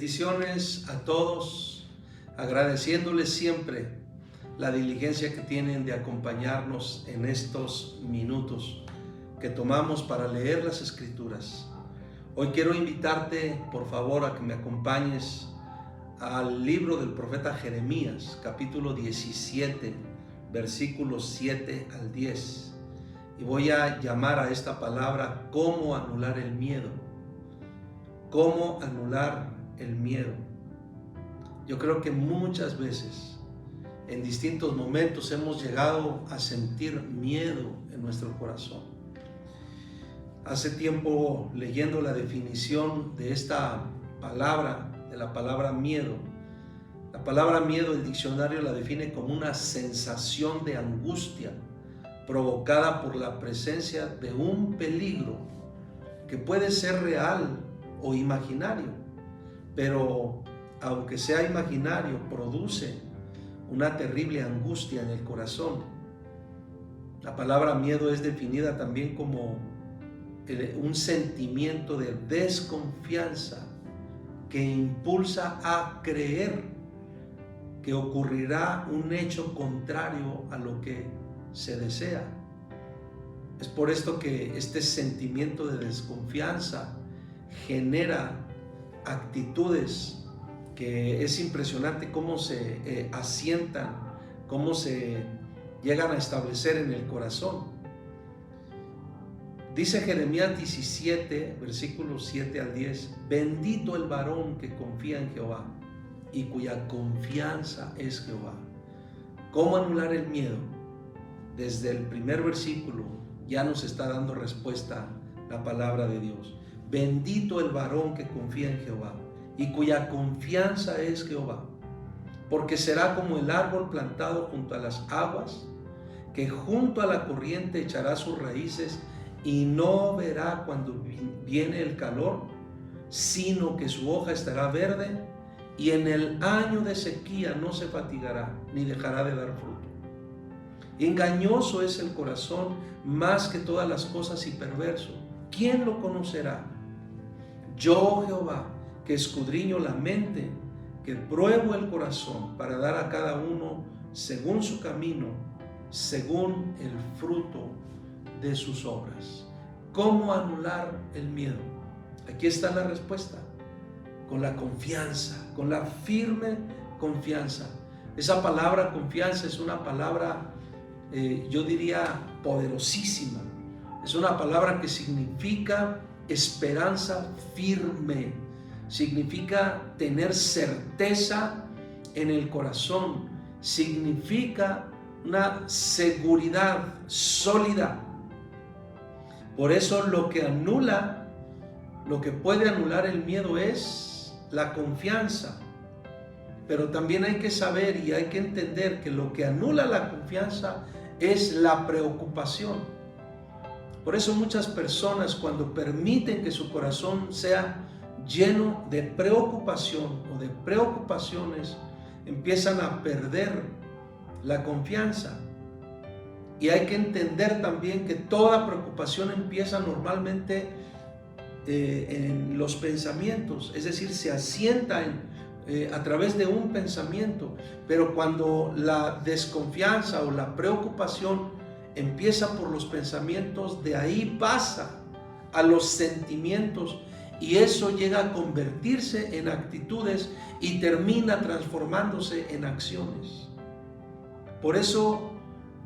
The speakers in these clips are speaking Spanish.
Bendiciones a todos, agradeciéndoles siempre la diligencia que tienen de acompañarnos en estos minutos que tomamos para leer las Escrituras. Hoy quiero invitarte, por favor, a que me acompañes al libro del profeta Jeremías, capítulo 17, versículos 7 al 10. Y voy a llamar a esta palabra ¿cómo anular el miedo? ¿Cómo anular el miedo? Yo creo que muchas veces, en distintos momentos, hemos llegado a sentir miedo en nuestro corazón. Hace tiempo, leyendo la definición de esta palabra, de la palabra miedo, la palabra miedo, el diccionario la define como una sensación de angustia provocada por la presencia de un peligro que puede ser real o imaginario, pero aunque sea imaginario, produce una terrible angustia en el corazón. La palabra miedo es definida también como un sentimiento de desconfianza que impulsa a creer que ocurrirá un hecho contrario a lo que se desea. Es por esto que este sentimiento de desconfianza genera actitudes que es impresionante cómo se asientan, cómo se llegan a establecer en el corazón. Dice Jeremías 17, versículos 7 al 10, bendito el varón que confía en Jehová y cuya confianza es Jehová. ¿Cómo anular el miedo? Desde el primer versículo ya nos está dando respuesta la palabra de Dios. Bendito el varón que confía en Jehová y cuya confianza es Jehová, porque será como el árbol plantado junto a las aguas, que junto a la corriente echará sus raíces y no verá cuando viene el calor, sino que su hoja estará verde y en el año de sequía no se fatigará ni dejará de dar fruto. Engañoso es el corazón más que todas las cosas y perverso. ¿Quién lo conocerá? Yo, Jehová, que escudriño la mente, que pruebo el corazón para dar a cada uno según su camino, según el fruto de sus obras. ¿Cómo anular el miedo? Aquí está la respuesta. Con la confianza, con la firme confianza. Esa palabra confianza es una palabra, yo diría, poderosísima. Es una palabra que significa esperanza firme, significa tener certeza en el corazón, significa una seguridad sólida. Por eso lo que puede anular el miedo es la confianza. Pero también hay que saber y hay que entender que lo que anula la confianza es la preocupación. Por eso muchas personas, cuando permiten que su corazón sea lleno de preocupación o de preocupaciones, empiezan a perder la confianza. Y hay que entender también que toda preocupación empieza normalmente en los pensamientos, es decir, se asienta a través de un pensamiento, pero cuando la desconfianza o la preocupación empieza por los pensamientos, de ahí pasa a los sentimientos y eso llega a convertirse en actitudes y termina transformándose en acciones. Por eso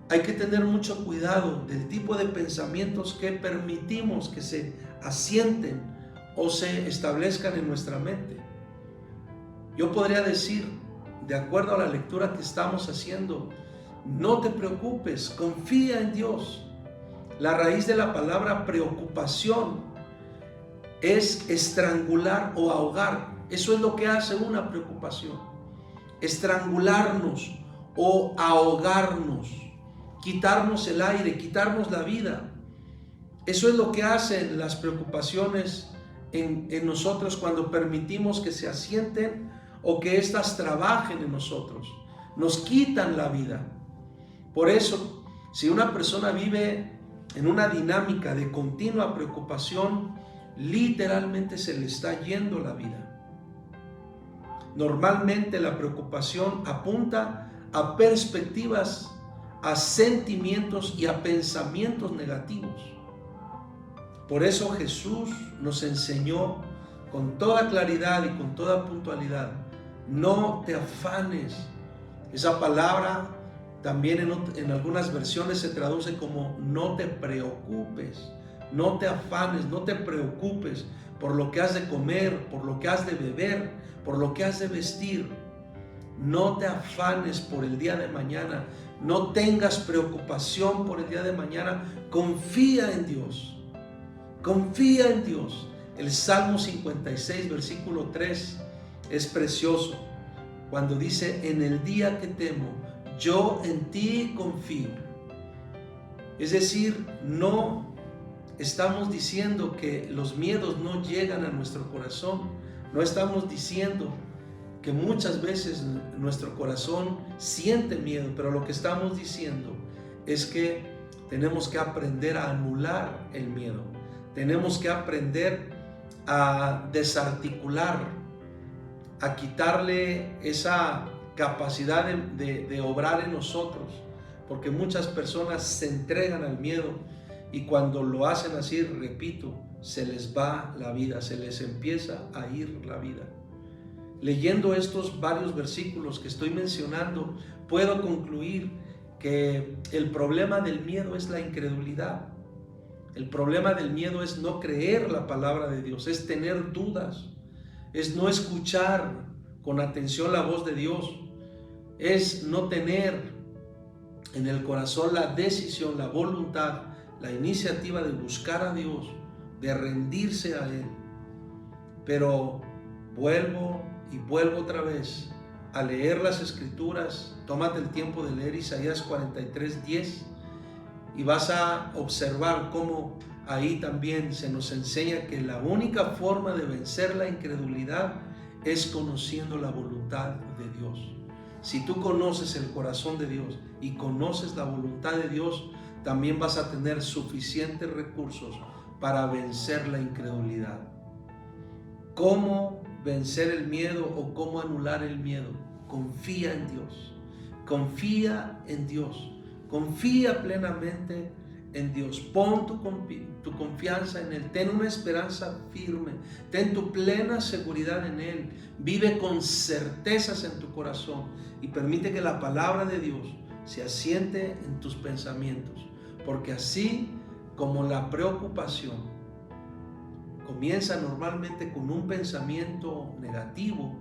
hay que tener mucho cuidado del tipo de pensamientos que permitimos que se asienten o se establezcan en nuestra mente. Yo podría decir, de acuerdo a la lectura que estamos haciendo, no te preocupes, confía en Dios. La raíz de la palabra preocupación es estrangular o ahogar. Eso es lo que hace una preocupación. Estrangularnos o ahogarnos, quitarnos el aire, quitarnos la vida. Eso es lo que hacen las preocupaciones en nosotros cuando permitimos que se asienten o que éstas trabajen en nosotros. Nos quitan la vida. Por eso, si una persona vive en una dinámica de continua preocupación, literalmente se le está yendo la vida. Normalmente la preocupación apunta a perspectivas, a sentimientos y a pensamientos negativos. Por eso Jesús nos enseñó con toda claridad y con toda puntualidad: no te afanes. Esa palabra también en algunas versiones se traduce como no te preocupes, no te afanes, no te preocupes por lo que has de comer, por lo que has de beber, por lo que has de vestir. No te afanes por el día de mañana, no tengas preocupación por el día de mañana, confía en Dios, confía en Dios. El Salmo 56, versículo 3 es precioso cuando dice: en el día que temo, yo en ti confío. Es decir, no estamos diciendo que los miedos no llegan a nuestro corazón, no estamos diciendo que muchas veces nuestro corazón siente miedo, pero lo que estamos diciendo es que tenemos que aprender a anular el miedo, tenemos que aprender a desarticular, a quitarle esa capacidad de obrar en nosotros, porque muchas personas se entregan al miedo y cuando lo hacen así, repito, se les va la vida, se les empieza a ir la vida. Leyendo estos varios versículos que estoy mencionando, puedo concluir que el problema del miedo es la incredulidad. El problema del miedo es no creer la palabra de Dios, es tener dudas, es no escuchar con atención la voz de Dios, es no tener en el corazón la decisión, la voluntad, la iniciativa de buscar a Dios, de rendirse a Él. Pero vuelvo otra vez a leer las Escrituras. Tómate el tiempo de leer Isaías 43:10 y vas a observar cómo ahí también se nos enseña que la única forma de vencer la incredulidad es conociendo la voluntad de Dios. Si tú conoces el corazón de Dios y conoces la voluntad de Dios, también vas a tener suficientes recursos para vencer la incredulidad. ¿Cómo vencer el miedo o cómo anular el miedo? Confía en Dios, confía en Dios, confía plenamente en Dios. Pon tu confianza en Él, ten una esperanza firme, ten tu plena seguridad en Él, vive con certezas en tu corazón y permite que la palabra de Dios se asiente en tus pensamientos, porque así como la preocupación comienza normalmente con un pensamiento negativo,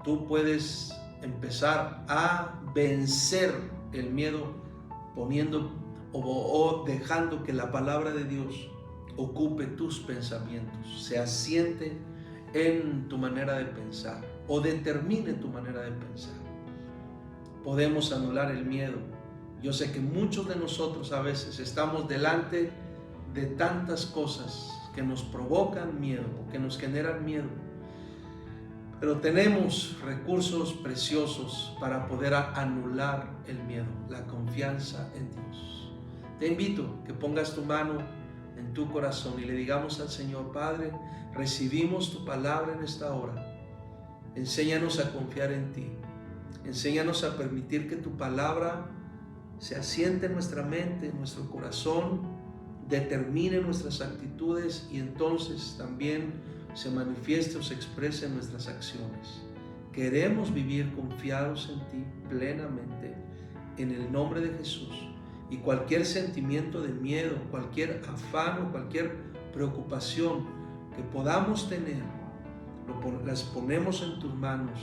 tú puedes empezar a vencer el miedo poniendo o dejando que la palabra de Dios ocupe tus pensamientos, se asiente en tu manera de pensar o determine tu manera de pensar. Podemos anular el miedo. Yo sé que muchos de nosotros a veces estamos delante de tantas cosas que nos provocan miedo o que nos generan miedo, pero tenemos recursos preciosos para poder anular el miedo, la confianza en Dios. Te invito a que pongas tu mano en tu corazón y le digamos al Señor: Padre, recibimos tu palabra en esta hora. Enséñanos a confiar en ti. Enséñanos a permitir que tu palabra se asiente en nuestra mente, en nuestro corazón, determine nuestras actitudes y entonces también se manifieste o se exprese en nuestras acciones. Queremos vivir confiados en ti plenamente, en el nombre de Jesús. Y cualquier sentimiento de miedo, cualquier afán o cualquier preocupación que podamos tener, las ponemos en tus manos,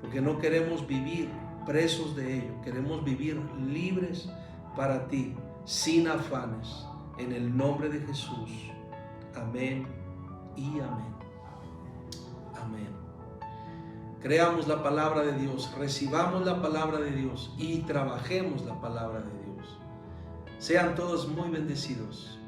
porque no queremos vivir presos de ello, queremos vivir libres para ti, sin afanes, en el nombre de Jesús. Amén y amén. Amén. Creamos la palabra de Dios, recibamos la palabra de Dios y trabajemos la palabra de Dios. Sean todos muy bendecidos.